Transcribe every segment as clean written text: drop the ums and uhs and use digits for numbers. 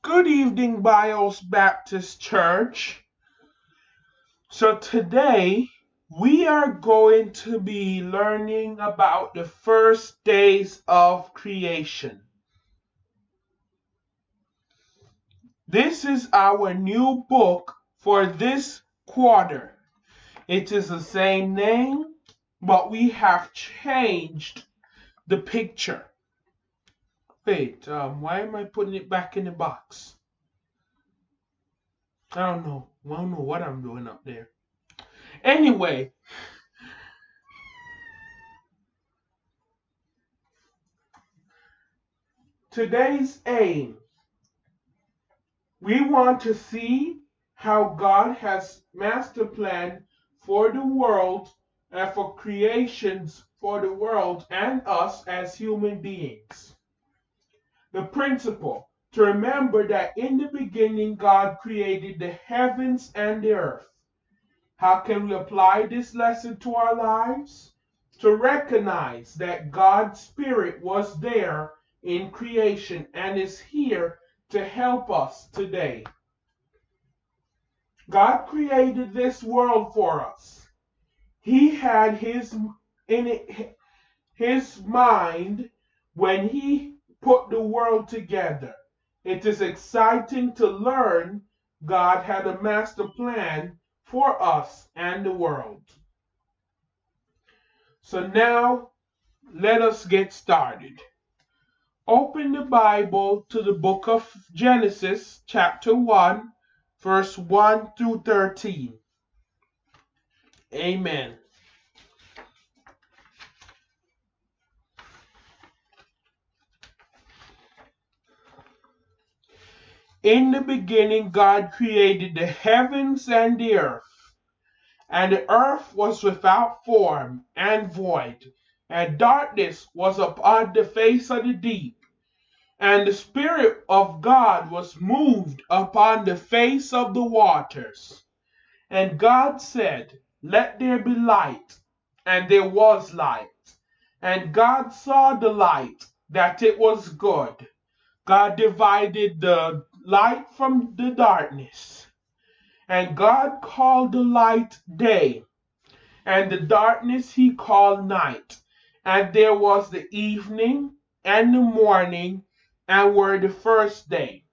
Good evening, Bios Baptist Church. So today we are going to be learning about the first days of creation. This is our new book for this quarter. It is the same name, but we have changed the picture. Wait, why am I putting it back in the box? I don't know what I'm doing up there. Anyway, today's aim, we want to see how God has master planned for the world and for creations for the world and us as human beings. The principle, to remember that in the beginning God created the heavens and the earth. How can we apply this lesson to our lives? To recognize that God's Spirit was there in creation and is here to help us today. God created this world for us. He had his mind when he put the world together. It is exciting to learn God had a master plan for us and the world. So now let us get started. Open the Bible to the book of Genesis, chapter 1, verse 1 through 13. Amen. In the beginning, God created the heavens and the earth. And the earth was without form and void, and darkness was upon the face of the deep. And the Spirit of God was moved upon the face of the waters. And God said, "Let there be light." And there was light. And God saw the light, that it was good. God divided the light from the darkness. And God called the light day, and the darkness he called night. And there was the evening and the morning, and were the first day.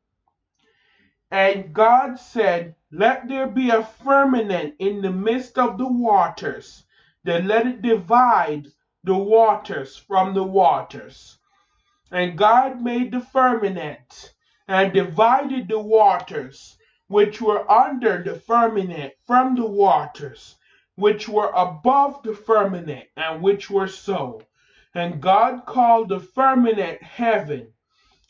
And God said, "Let there be a firmament in the midst of the waters, then let it divide the waters from the waters." And God made the firmament, and divided the waters which were under the firmament from the waters which were above the firmament, and which were so. And God called the firmament heaven.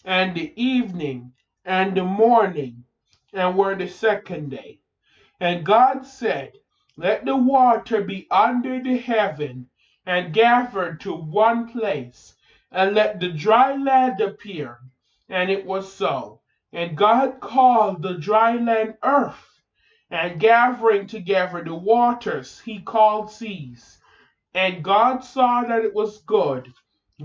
And the evening and the morning, and were the second day. And God said, "Let the water be under the heaven, and gathered to one place, and let the dry land appear." And it was so. And God called the dry land earth, and gathering together the waters he called seas. And God saw that it was good.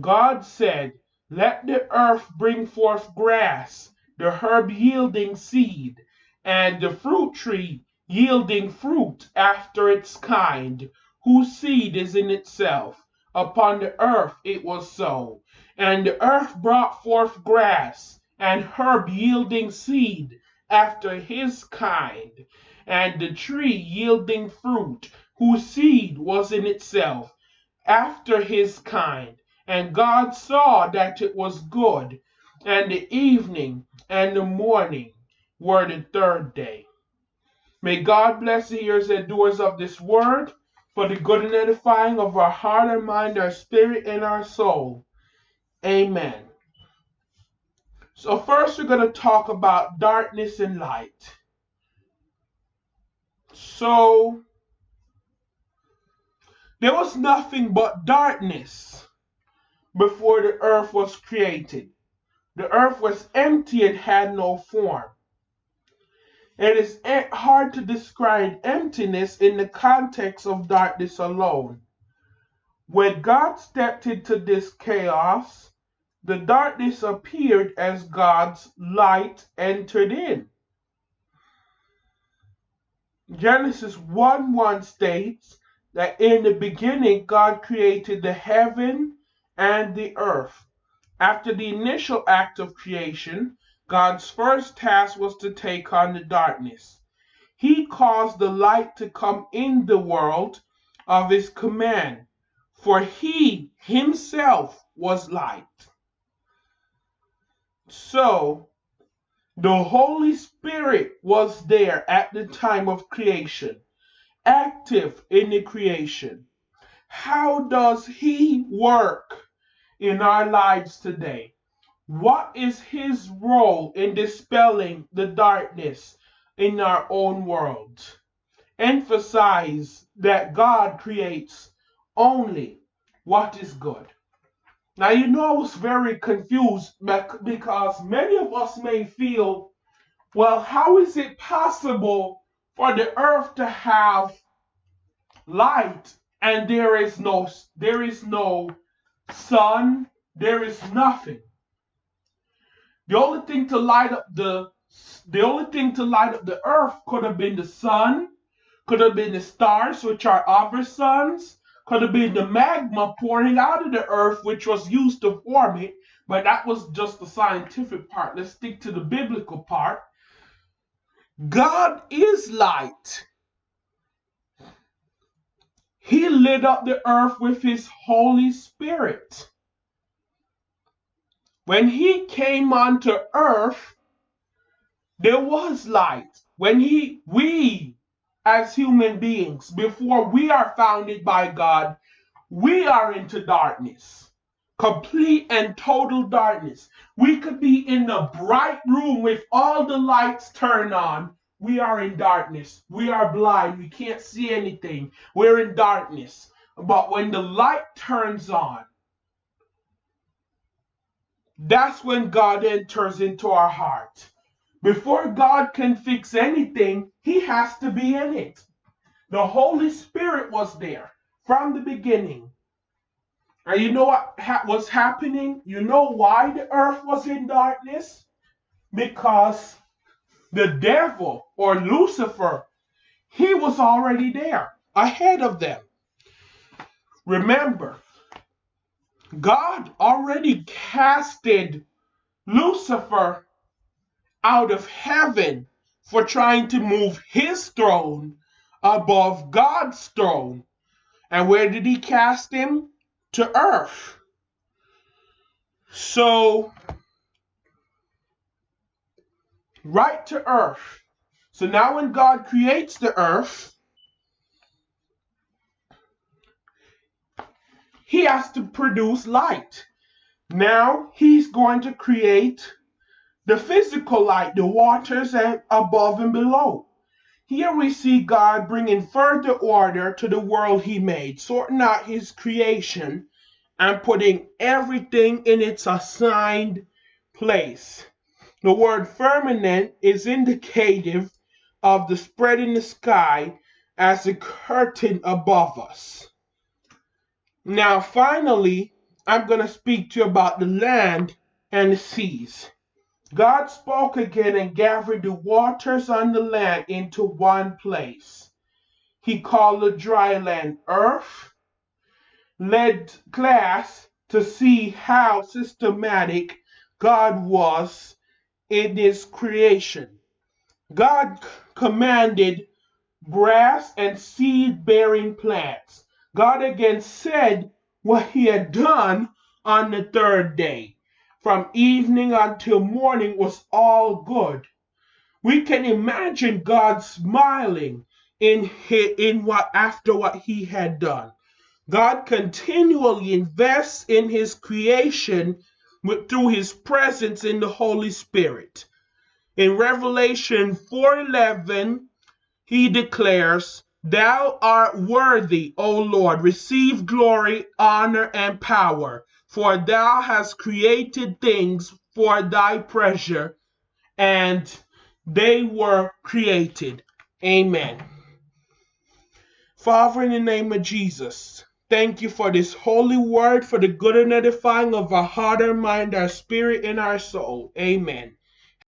God said, "Let the earth bring forth grass, the herb yielding seed, and the fruit tree yielding fruit after its kind, whose seed is in itself." Upon the earth it was so. And the earth brought forth grass, and herb yielding seed after his kind, and the tree yielding fruit, whose seed was in itself after his kind. And God saw that it was good. And the evening and the morning were the third day. May God bless the hearers and doers of this word, for the good and edifying of our heart and mind, our spirit and our soul. Amen. So first we're going to talk about darkness and light. So there was nothing but darkness before the earth was created. The earth was empty and had no form. It is hard to describe emptiness in the context of darkness alone. When God stepped into this chaos, the darkness appeared as God's light entered in. Genesis 1:1 states that in the beginning God created the heaven and the earth. After the initial act of creation, God's first task was to take on the darkness. He caused the light to come in the world of his command, for he himself was light. So, the Holy Spirit was there at the time of creation, active in the creation. How does he work in our lives today? What is his role in dispelling the darkness in our own world? Emphasize that God creates only what is good. Now, I was very confused because many of us may feel, well, how is it possible for the earth to have light and there is no sun, there is nothing? The only thing to light up the earth could have been the sun, could have been the stars, which are other suns, could have been the magma pouring out of the earth, which was used to form it, but that was just the scientific part. Let's stick to the biblical part. God is light. He lit up the earth with his Holy Spirit. When he came onto earth, there was light. We as human beings, before we are founded by God, we are into darkness, complete and total darkness. We could be in a bright room with all the lights turned on. We are in darkness. We are blind. We can't see anything. We're in darkness. But when the light turns on, that's when God enters into our heart. Before God can fix anything, he has to be in it. The Holy Spirit was there from the beginning. And you know what was happening? You know why the earth was in darkness? Because the devil, or Lucifer, he was already there, ahead of them. Remember, God already casted Lucifer out of heaven for trying to move his throne above God's throne. And where did he cast him? To earth. So, right to earth. So now when God creates the earth, he has to produce light. Now he's going to create the physical light, the waters and above and below. Here we see God bringing further order to the world he made, sorting out his creation and putting everything in its assigned place. The word firmament is indicative of the spread in the sky as a curtain above us. Now, finally, I'm going to speak to you about the land and the seas. God spoke again and gathered the waters on the land into one place. He called the dry land earth, led class to see how systematic God was in his creation. God commanded grass and seed-bearing plants. God again said what he had done on the third day. From evening until morning was all good. We can imagine God smiling after what he had done. God continually invests in his creation through his presence in the Holy Spirit. In Revelation 4:11, he declares, "Thou art worthy, O Lord, receive glory, honor, and power, for thou hast created things for thy pleasure, and they were created." Amen. Father, in the name of Jesus, Thank you for this holy word, for the good and edifying of our heart, our mind, our spirit, and our soul. Amen.